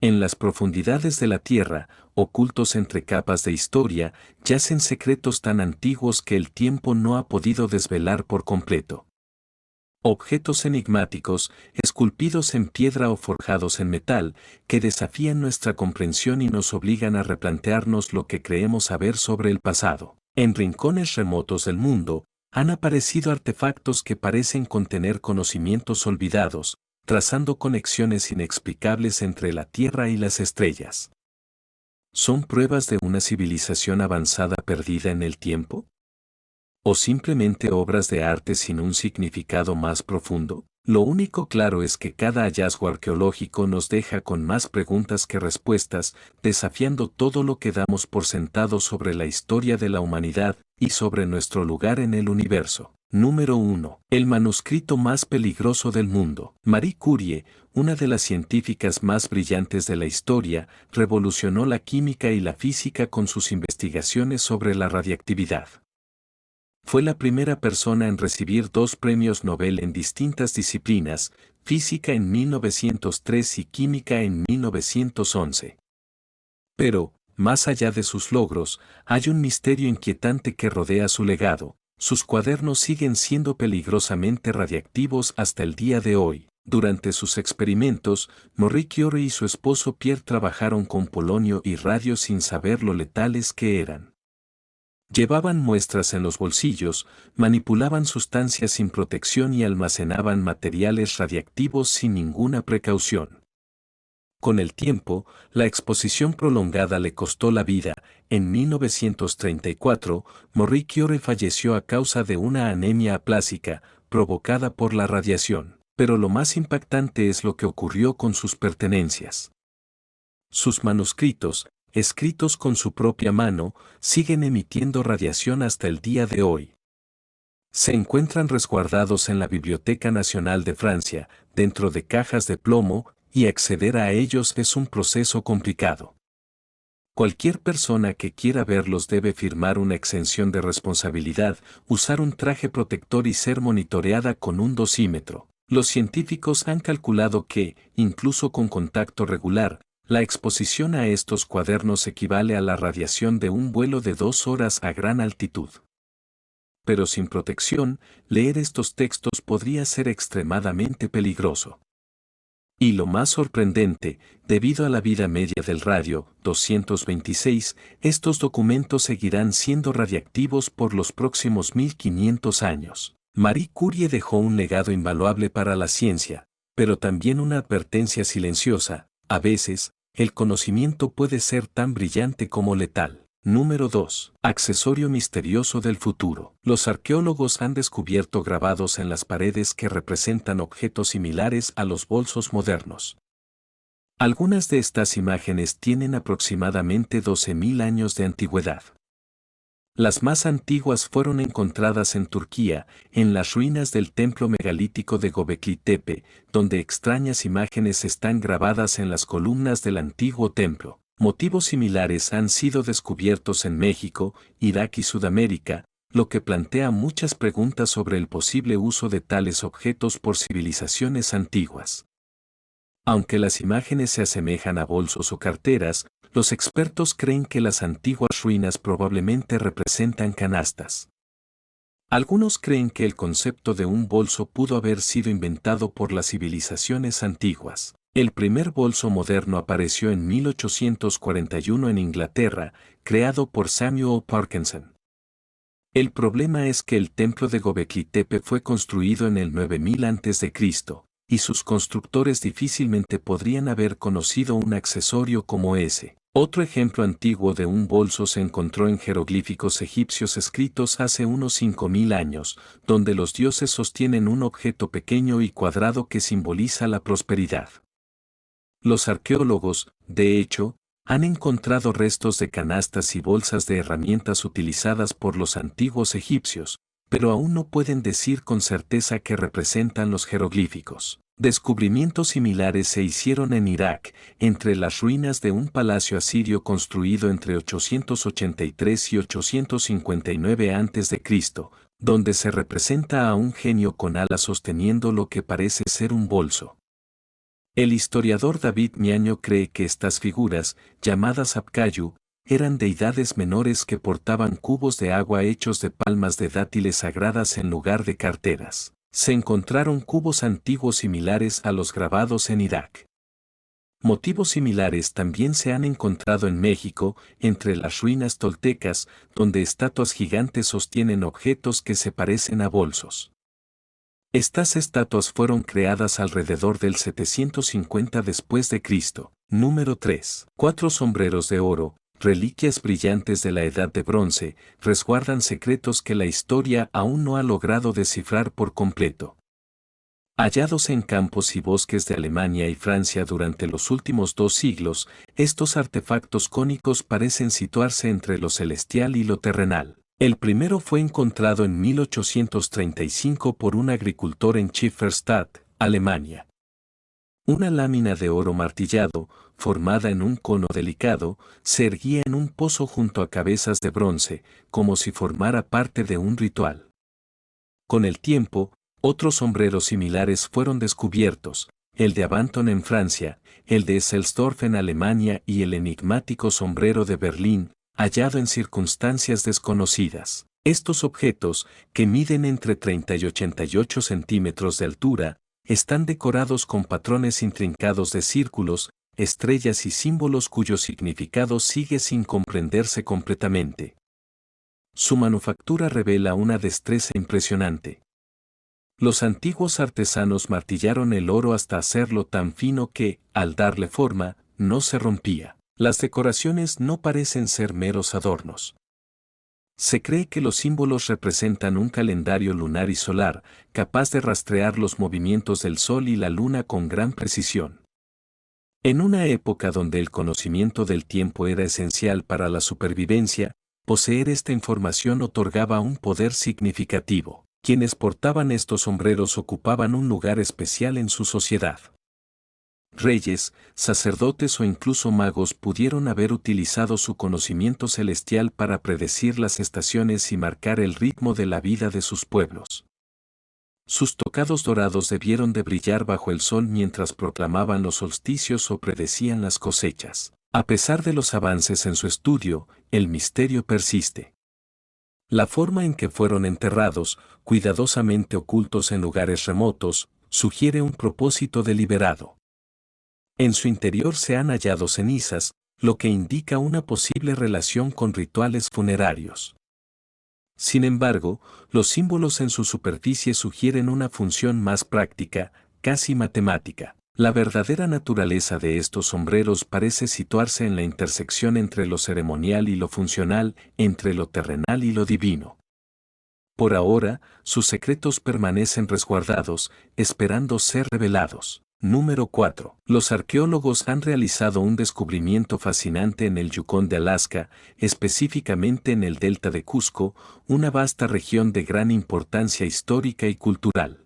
En las profundidades de la Tierra, ocultos entre capas de historia, yacen secretos tan antiguos que el tiempo no ha podido desvelar por completo. Objetos enigmáticos, esculpidos en piedra o forjados en metal, que desafían nuestra comprensión y nos obligan a replantearnos lo que creemos saber sobre el pasado. En rincones remotos del mundo, han aparecido artefactos que parecen contener conocimientos olvidados, trazando conexiones inexplicables entre la Tierra y las estrellas. ¿Son pruebas de una civilización avanzada perdida en el tiempo? ¿O simplemente obras de arte sin un significado más profundo? Lo único claro es que cada hallazgo arqueológico nos deja con más preguntas que respuestas, desafiando todo lo que damos por sentado sobre la historia de la humanidad y sobre nuestro lugar en el universo. Número 1. El manuscrito más peligroso del mundo. Marie Curie, una de las científicas más brillantes de la historia, revolucionó la química y la física con sus investigaciones sobre la radiactividad. Fue la primera persona en recibir 2 premios Nobel en distintas disciplinas, física en 1903 y química en 1911. Pero, más allá de sus logros, hay un misterio inquietante que rodea su legado. Sus cuadernos siguen siendo peligrosamente radiactivos hasta el día de hoy. Durante sus experimentos, Marie Curie y su esposo Pierre trabajaron con polonio y radio sin saber lo letales que eran. Llevaban muestras en los bolsillos, manipulaban sustancias sin protección y almacenaban materiales radiactivos sin ninguna precaución. Con el tiempo, la exposición prolongada le costó la vida. En 1934, Marie Curie falleció a causa de una anemia aplásica, provocada por la radiación. Pero lo más impactante es lo que ocurrió con sus pertenencias. Sus manuscritos, escritos con su propia mano, siguen emitiendo radiación hasta el día de hoy. Se encuentran resguardados en la Biblioteca Nacional de Francia, dentro de cajas de plomo, y acceder a ellos es un proceso complicado. Cualquier persona que quiera verlos debe firmar una exención de responsabilidad, usar un traje protector y ser monitoreada con un dosímetro. Los científicos han calculado que, incluso con contacto regular, la exposición a estos cuadernos equivale a la radiación de un vuelo de 2 horas a gran altitud. Pero sin protección, leer estos textos podría ser extremadamente peligroso. Y lo más sorprendente, debido a la vida media del radio, 226, estos documentos seguirán siendo radiactivos por los próximos 1500 años. Marie Curie dejó un legado invaluable para la ciencia, pero también una advertencia silenciosa. A veces, el conocimiento puede ser tan brillante como letal. Número 2. Accesorio misterioso del futuro. Los arqueólogos han descubierto grabados en las paredes que representan objetos similares a los bolsos modernos. Algunas de estas imágenes tienen aproximadamente 12.000 años de antigüedad. Las más antiguas fueron encontradas en Turquía, en las ruinas del templo megalítico de Göbekli Tepe, donde extrañas imágenes están grabadas en las columnas del antiguo templo. Motivos similares han sido descubiertos en México, Irak y Sudamérica, lo que plantea muchas preguntas sobre el posible uso de tales objetos por civilizaciones antiguas. Aunque las imágenes se asemejan a bolsos o carteras, los expertos creen que las antiguas ruinas probablemente representan canastas. Algunos creen que el concepto de un bolso pudo haber sido inventado por las civilizaciones antiguas. El primer bolso moderno apareció en 1841 en Inglaterra, creado por Samuel Parkinson. El problema es que el templo de Göbekli Tepe fue construido en el 9000 a.C., y sus constructores difícilmente podrían haber conocido un accesorio como ese. Otro ejemplo antiguo de un bolso se encontró en jeroglíficos egipcios escritos hace unos 5000 años, donde los dioses sostienen un objeto pequeño y cuadrado que simboliza la prosperidad. Los arqueólogos, de hecho, han encontrado restos de canastas y bolsas de herramientas utilizadas por los antiguos egipcios, pero aún no pueden decir con certeza qué representan los jeroglíficos. Descubrimientos similares se hicieron en Irak, entre las ruinas de un palacio asirio construido entre 883 y 859 a.C., donde se representa a un genio con alas sosteniendo lo que parece ser un bolso. El historiador David Miaño cree que estas figuras, llamadas Apcayu, eran deidades menores que portaban cubos de agua hechos de palmas de dátiles sagradas en lugar de carteras. Se encontraron cubos antiguos similares a los grabados en Irak. Motivos similares también se han encontrado en México, entre las ruinas toltecas, donde estatuas gigantes sostienen objetos que se parecen a bolsos. Estas estatuas fueron creadas alrededor del 750 después de Cristo. Número 3. 4 sombreros de oro, reliquias brillantes de la Edad de Bronce, resguardan secretos que la historia aún no ha logrado descifrar por completo. Hallados en campos y bosques de Alemania y Francia durante los últimos 2 siglos, estos artefactos cónicos parecen situarse entre lo celestial y lo terrenal. El primero fue encontrado en 1835 por un agricultor en Schifferstadt, Alemania. Una lámina de oro martillado, formada en un cono delicado, se erguía en un pozo junto a cabezas de bronce, como si formara parte de un ritual. Con el tiempo, otros sombreros similares fueron descubiertos, el de Avanton en Francia, el de Ecclesdorf en Alemania y el enigmático sombrero de Berlín, hallado en circunstancias desconocidas. Estos objetos, que miden entre 30 y 88 centímetros de altura, están decorados con patrones intrincados de círculos, estrellas y símbolos cuyo significado sigue sin comprenderse completamente. Su manufactura revela una destreza impresionante. Los antiguos artesanos martillaron el oro hasta hacerlo tan fino que, al darle forma, no se rompía. Las decoraciones no parecen ser meros adornos. Se cree que los símbolos representan un calendario lunar y solar, capaz de rastrear los movimientos del Sol y la Luna con gran precisión. En una época donde el conocimiento del tiempo era esencial para la supervivencia, poseer esta información otorgaba un poder significativo. Quienes portaban estos sombreros ocupaban un lugar especial en su sociedad. Reyes, sacerdotes o incluso magos pudieron haber utilizado su conocimiento celestial para predecir las estaciones y marcar el ritmo de la vida de sus pueblos. Sus tocados dorados debieron de brillar bajo el sol mientras proclamaban los solsticios o predecían las cosechas. A pesar de los avances en su estudio, el misterio persiste. La forma en que fueron enterrados, cuidadosamente ocultos en lugares remotos, sugiere un propósito deliberado. En su interior se han hallado cenizas, lo que indica una posible relación con rituales funerarios. Sin embargo, los símbolos en su superficie sugieren una función más práctica, casi matemática. La verdadera naturaleza de estos sombreros parece situarse en la intersección entre lo ceremonial y lo funcional, entre lo terrenal y lo divino. Por ahora, sus secretos permanecen resguardados, esperando ser revelados. Número 4. Los arqueólogos han realizado un descubrimiento fascinante en el Yukón de Alaska, específicamente en el delta de Cusco, una vasta región de gran importancia histórica y cultural.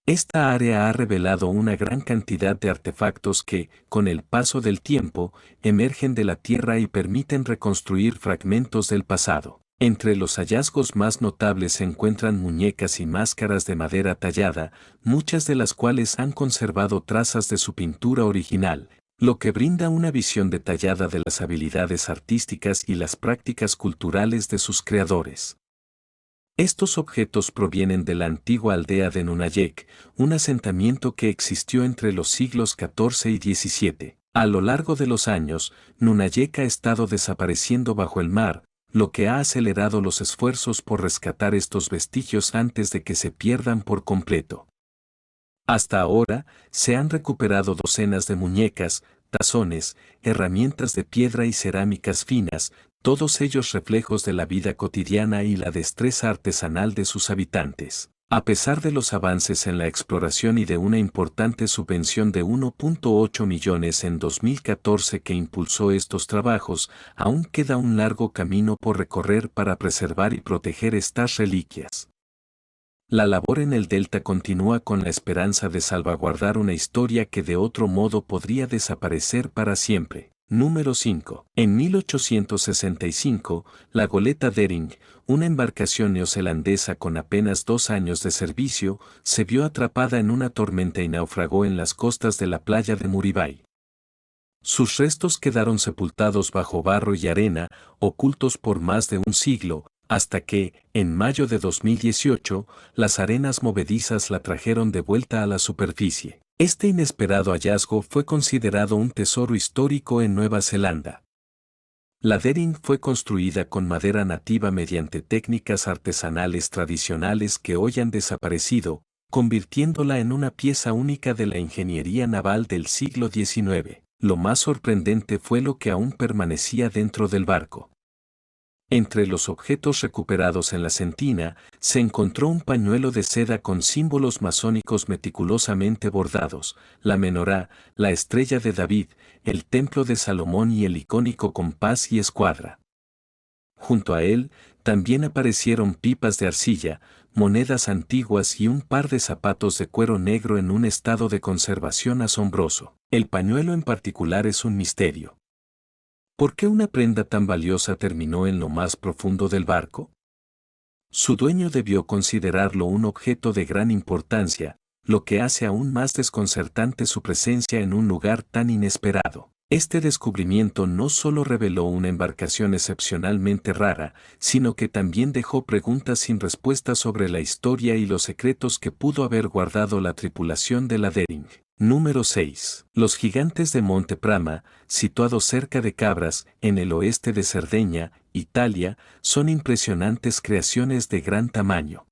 Esta área ha revelado una gran cantidad de artefactos que, con el paso del tiempo, emergen de la tierra y permiten reconstruir fragmentos del pasado. Entre los hallazgos más notables se encuentran muñecas y máscaras de madera tallada, muchas de las cuales han conservado trazas de su pintura original, lo que brinda una visión detallada de las habilidades artísticas y las prácticas culturales de sus creadores. Estos objetos provienen de la antigua aldea de Nunayek, un asentamiento que existió entre los siglos XIV y XVII. A lo largo de los años, Nunayek ha estado desapareciendo bajo el mar, lo que ha acelerado los esfuerzos por rescatar estos vestigios antes de que se pierdan por completo. Hasta ahora, se han recuperado docenas de muñecas, tazones, herramientas de piedra y cerámicas finas, todos ellos reflejos de la vida cotidiana y la destreza artesanal de sus habitantes. A pesar de los avances en la exploración y de una importante subvención de 1.8 millones en 2014 que impulsó estos trabajos, aún queda un largo camino por recorrer para preservar y proteger estas reliquias. La labor en el Delta continúa con la esperanza de salvaguardar una historia que de otro modo podría desaparecer para siempre. Número 5. En 1865, la goleta Dering, una embarcación neozelandesa con apenas 2 años de servicio, se vio atrapada en una tormenta y naufragó en las costas de la playa de Muribay. Sus restos quedaron sepultados bajo barro y arena, ocultos por más de un siglo, hasta que, en mayo de 2018, las arenas movedizas la trajeron de vuelta a la superficie. Este inesperado hallazgo fue considerado un tesoro histórico en Nueva Zelanda. La Dering fue construida con madera nativa mediante técnicas artesanales tradicionales que hoy han desaparecido, convirtiéndola en una pieza única de la ingeniería naval del siglo XIX. Lo más sorprendente fue lo que aún permanecía dentro del barco. Entre los objetos recuperados en la sentina, se encontró un pañuelo de seda con símbolos masónicos meticulosamente bordados, la menorá, la estrella de David, el templo de Salomón y el icónico compás y escuadra. Junto a él, también aparecieron pipas de arcilla, monedas antiguas y un par de zapatos de cuero negro en un estado de conservación asombroso. El pañuelo en particular es un misterio. ¿Por qué una prenda tan valiosa terminó en lo más profundo del barco? Su dueño debió considerarlo un objeto de gran importancia, lo que hace aún más desconcertante su presencia en un lugar tan inesperado. Este descubrimiento no solo reveló una embarcación excepcionalmente rara, sino que también dejó preguntas sin respuesta sobre la historia y los secretos que pudo haber guardado la tripulación de la Dering. Número 6. Los gigantes de Monte Prama, situados cerca de Cabras, en el oeste de Cerdeña, Italia, son impresionantes creaciones de gran tamaño.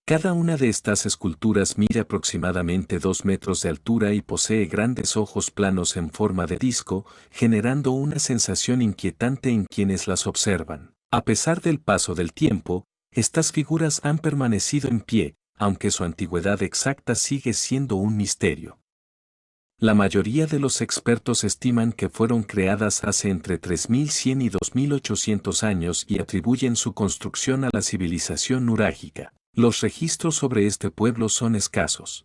Cada una de estas esculturas mide aproximadamente 2 metros de altura y posee grandes ojos planos en forma de disco, generando una sensación inquietante en quienes las observan. A pesar del paso del tiempo, estas figuras han permanecido en pie, aunque su antigüedad exacta sigue siendo un misterio. La mayoría de los expertos estiman que fueron creadas hace entre 3100 y 2800 años y atribuyen su construcción a la civilización nurágica. Los registros sobre este pueblo son escasos.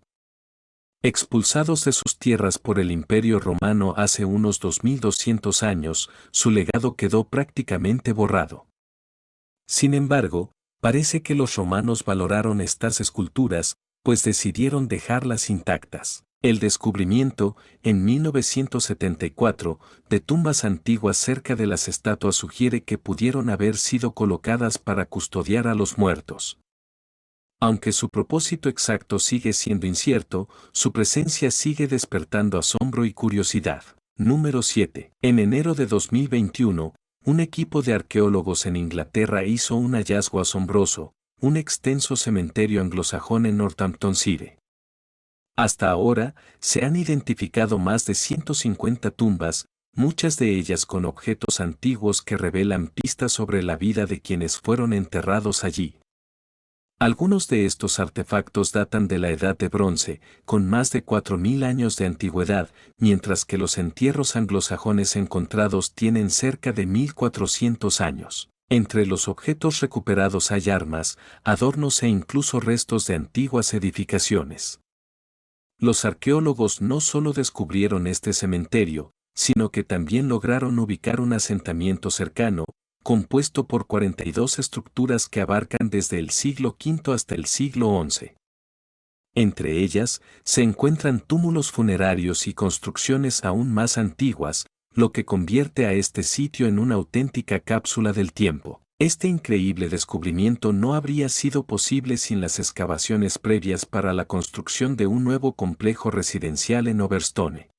Expulsados de sus tierras por el Imperio Romano hace unos 2200 años, su legado quedó prácticamente borrado. Sin embargo, parece que los romanos valoraron estas esculturas, pues decidieron dejarlas intactas. El descubrimiento, en 1974, de tumbas antiguas cerca de las estatuas sugiere que pudieron haber sido colocadas para custodiar a los muertos. Aunque su propósito exacto sigue siendo incierto, su presencia sigue despertando asombro y curiosidad. Número 7. En enero de 2021, un equipo de arqueólogos en Inglaterra hizo un hallazgo asombroso, un extenso cementerio anglosajón en Northamptonshire. Hasta ahora, se han identificado más de 150 tumbas, muchas de ellas con objetos antiguos que revelan pistas sobre la vida de quienes fueron enterrados allí. Algunos de estos artefactos datan de la Edad de Bronce, con más de 4000 años de antigüedad, mientras que los entierros anglosajones encontrados tienen cerca de 1400 años. Entre los objetos recuperados hay armas, adornos e incluso restos de antiguas edificaciones. Los arqueólogos no solo descubrieron este cementerio, sino que también lograron ubicar un asentamiento cercano, compuesto por 42 estructuras que abarcan desde el siglo V hasta el siglo XI. Entre ellas, se encuentran túmulos funerarios y construcciones aún más antiguas, lo que convierte a este sitio en una auténtica cápsula del tiempo. Este increíble descubrimiento no habría sido posible sin las excavaciones previas para la construcción de un nuevo complejo residencial en Overstone.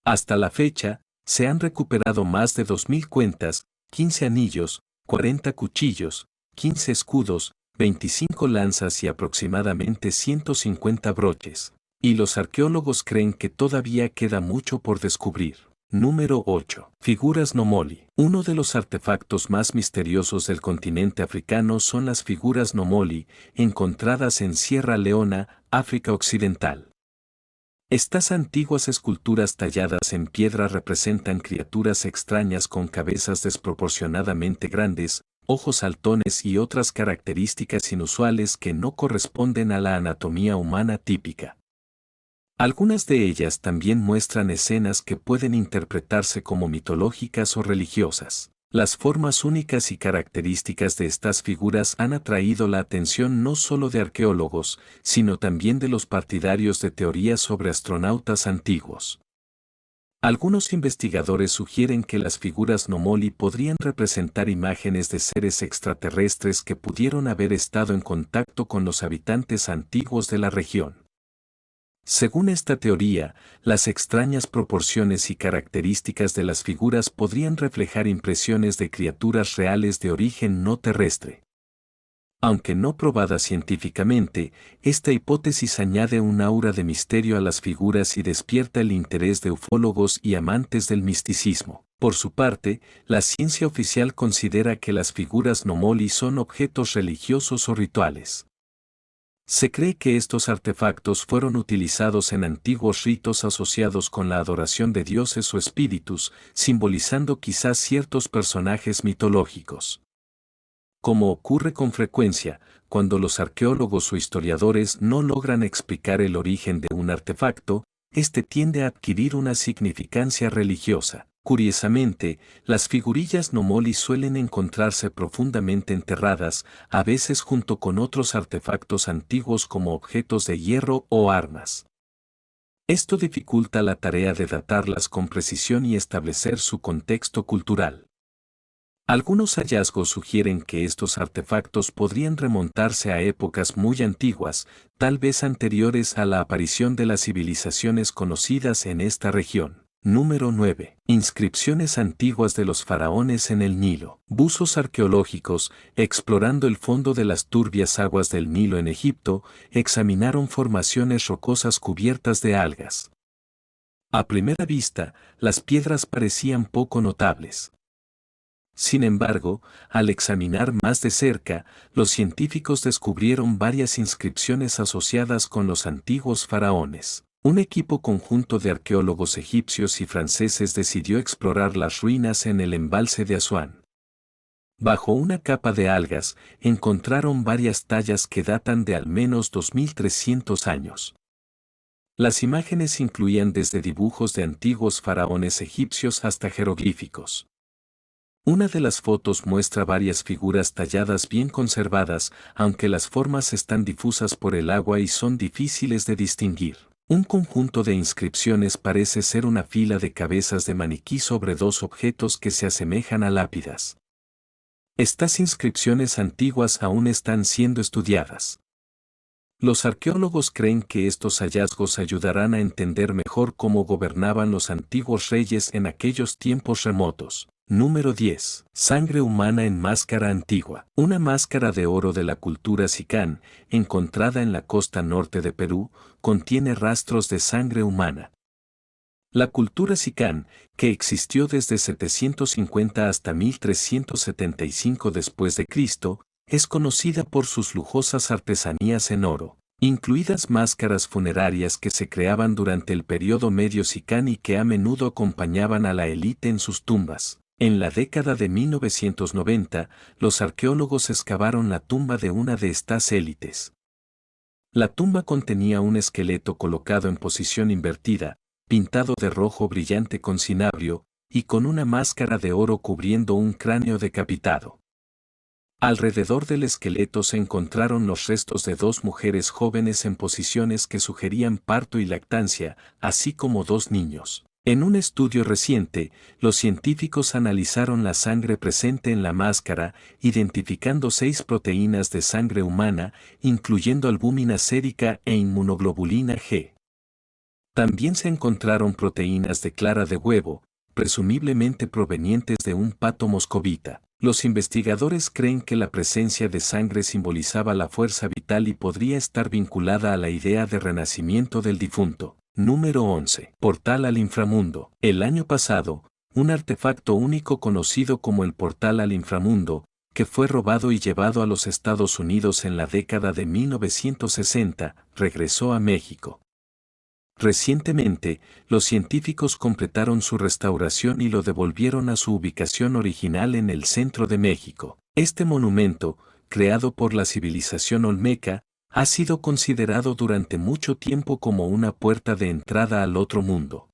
Hasta la fecha, se han recuperado más de 2000 cuentas, 15 anillos, 40 cuchillos, 15 escudos, 25 lanzas y aproximadamente 150 broches. Y los arqueólogos creen que todavía queda mucho por descubrir. Número 8. Figuras Nomoli. Uno de los artefactos más misteriosos del continente africano son las figuras Nomoli, encontradas en Sierra Leona, África Occidental. Estas antiguas esculturas talladas en piedra representan criaturas extrañas con cabezas desproporcionadamente grandes, ojos saltones y otras características inusuales que no corresponden a la anatomía humana típica. Algunas de ellas también muestran escenas que pueden interpretarse como mitológicas o religiosas. Las formas únicas y características de estas figuras han atraído la atención no solo de arqueólogos, sino también de los partidarios de teorías sobre astronautas antiguos. Algunos investigadores sugieren que las figuras Nomoli podrían representar imágenes de seres extraterrestres que pudieron haber estado en contacto con los habitantes antiguos de la región. Según esta teoría, las extrañas proporciones y características de las figuras podrían reflejar impresiones de criaturas reales de origen no terrestre. Aunque no probada científicamente, esta hipótesis añade un aura de misterio a las figuras y despierta el interés de ufólogos y amantes del misticismo. Por su parte, la ciencia oficial considera que las figuras Nomoli son objetos religiosos o rituales. Se cree que estos artefactos fueron utilizados en antiguos ritos asociados con la adoración de dioses o espíritus, simbolizando quizás ciertos personajes mitológicos. Como ocurre con frecuencia, cuando los arqueólogos o historiadores no logran explicar el origen de un artefacto, este tiende a adquirir una significancia religiosa. Curiosamente, las figurillas Nomoli suelen encontrarse profundamente enterradas, a veces junto con otros artefactos antiguos como objetos de hierro o armas. Esto dificulta la tarea de datarlas con precisión y establecer su contexto cultural. Algunos hallazgos sugieren que estos artefactos podrían remontarse a épocas muy antiguas, tal vez anteriores a la aparición de las civilizaciones conocidas en esta región. Número 9. Inscripciones antiguas de los faraones en el Nilo. Buzos arqueológicos, explorando el fondo de las turbias aguas del Nilo en Egipto, examinaron formaciones rocosas cubiertas de algas. A primera vista, las piedras parecían poco notables. Sin embargo, al examinar más de cerca, los científicos descubrieron varias inscripciones asociadas con los antiguos faraones. Un equipo conjunto de arqueólogos egipcios y franceses decidió explorar las ruinas en el embalse de Asuán. Bajo una capa de algas, encontraron varias tallas que datan de al menos 2300 años. Las imágenes incluían desde dibujos de antiguos faraones egipcios hasta jeroglíficos. Una de las fotos muestra varias figuras talladas bien conservadas, aunque las formas están difusas por el agua y son difíciles de distinguir. Un conjunto de inscripciones parece ser una fila de cabezas de maniquí sobre dos objetos que se asemejan a lápidas. Estas inscripciones antiguas aún están siendo estudiadas. Los arqueólogos creen que estos hallazgos ayudarán a entender mejor cómo gobernaban los antiguos reyes en aquellos tiempos remotos. Número 10. Sangre humana en máscara antigua. Una máscara de oro de la cultura Sicán, encontrada en la costa norte de Perú, contiene rastros de sangre humana. La cultura Sicán, que existió desde 750 hasta 1375 después de Cristo, es conocida por sus lujosas artesanías en oro, incluidas máscaras funerarias que se creaban durante el periodo medio Sicán y que a menudo acompañaban a la élite en sus tumbas. En la década de 1990, los arqueólogos excavaron la tumba de una de estas élites. La tumba contenía un esqueleto colocado en posición invertida, pintado de rojo brillante con cinabrio, y con una máscara de oro cubriendo un cráneo decapitado. Alrededor del esqueleto se encontraron los restos de dos mujeres jóvenes en posiciones que sugerían parto y lactancia, así como dos niños. En un estudio reciente, los científicos analizaron la sangre presente en la máscara, identificando 6 proteínas de sangre humana, incluyendo albúmina sérica e inmunoglobulina G. También se encontraron proteínas de clara de huevo, presumiblemente provenientes de un pato moscovita. Los investigadores creen que la presencia de sangre simbolizaba la fuerza vital y podría estar vinculada a la idea de renacimiento del difunto. Número 11. Portal al inframundo. El año pasado, un artefacto único conocido como el portal al inframundo, que fue robado y llevado a los Estados Unidos en la década de 1960, regresó a México. Recientemente, los científicos completaron su restauración y lo devolvieron a su ubicación original en el centro de México. Este monumento, creado por la civilización olmeca, Ha sido considerado durante mucho tiempo como una puerta de entrada al otro mundo.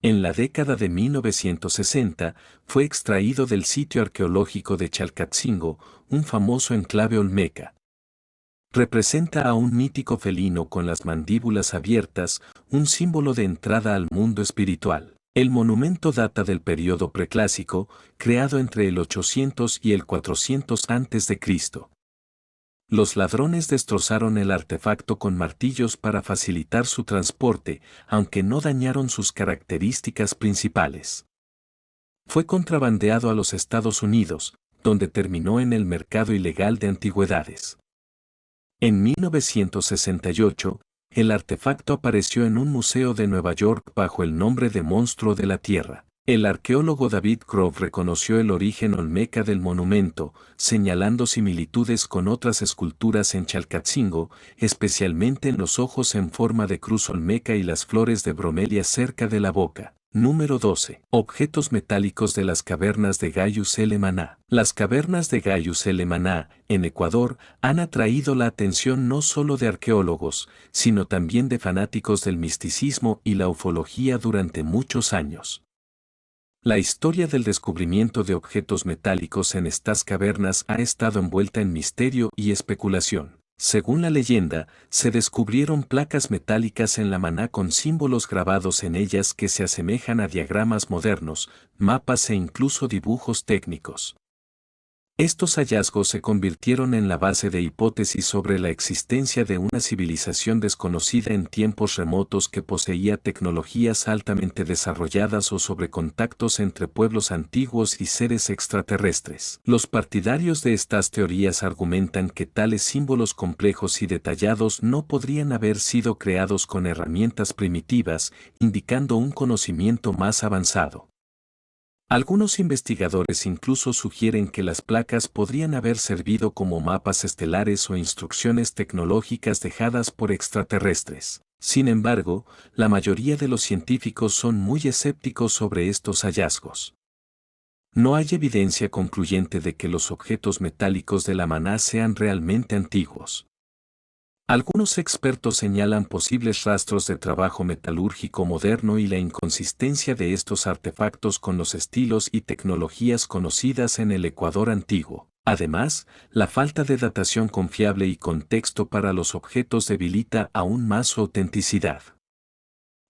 En la década de 1960, fue extraído del sitio arqueológico de Chalcatzingo, un famoso enclave olmeca. Representa a un mítico felino con las mandíbulas abiertas, un símbolo de entrada al mundo espiritual. El monumento data del período preclásico, creado entre el 800 y el 400 a.C. Los ladrones destrozaron el artefacto con martillos para facilitar su transporte, aunque no dañaron sus características principales. Fue contrabandeado a los Estados Unidos, donde terminó en el mercado ilegal de antigüedades. En 1968, el artefacto apareció en un museo de Nueva York bajo el nombre de Monstruo de la Tierra. El arqueólogo David Grove reconoció el origen olmeca del monumento, señalando similitudes con otras esculturas en Chalcatzingo, especialmente en los ojos en forma de cruz olmeca y las flores de bromelia cerca de la boca. Número 12. Objetos metálicos de las cavernas de Gayus El Maná. Las cavernas de Gayus El Maná, en Ecuador, han atraído la atención no solo de arqueólogos, sino también de fanáticos del misticismo y la ufología durante muchos años. La historia del descubrimiento de objetos metálicos en estas cavernas ha estado envuelta en misterio y especulación. Según la leyenda, se descubrieron placas metálicas en la Maná con símbolos grabados en ellas que se asemejan a diagramas modernos, mapas e incluso dibujos técnicos. Estos hallazgos se convirtieron en la base de hipótesis sobre la existencia de una civilización desconocida en tiempos remotos que poseía tecnologías altamente desarrolladas o sobre contactos entre pueblos antiguos y seres extraterrestres. Los partidarios de estas teorías argumentan que tales símbolos complejos y detallados no podrían haber sido creados con herramientas primitivas, indicando un conocimiento más avanzado. Algunos investigadores incluso sugieren que las placas podrían haber servido como mapas estelares o instrucciones tecnológicas dejadas por extraterrestres. Sin embargo, la mayoría de los científicos son muy escépticos sobre estos hallazgos. No hay evidencia concluyente de que los objetos metálicos de la Maná sean realmente antiguos. Algunos expertos señalan posibles rastros de trabajo metalúrgico moderno y la inconsistencia de estos artefactos con los estilos y tecnologías conocidas en el Ecuador antiguo. Además, la falta de datación confiable y contexto para los objetos debilita aún más su autenticidad.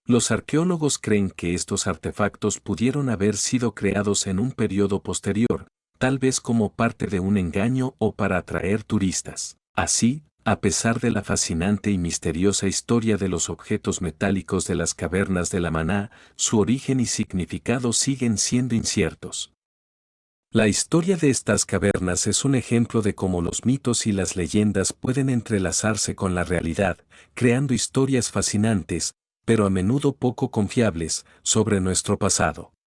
Los arqueólogos creen que estos artefactos pudieron haber sido creados en un periodo posterior, tal vez como parte de un engaño o para atraer turistas. Así, a pesar de la fascinante y misteriosa historia de los objetos metálicos de las cavernas de la Maná, su origen y significado siguen siendo inciertos. La historia de estas cavernas es un ejemplo de cómo los mitos y las leyendas pueden entrelazarse con la realidad, creando historias fascinantes, pero a menudo poco confiables, sobre nuestro pasado.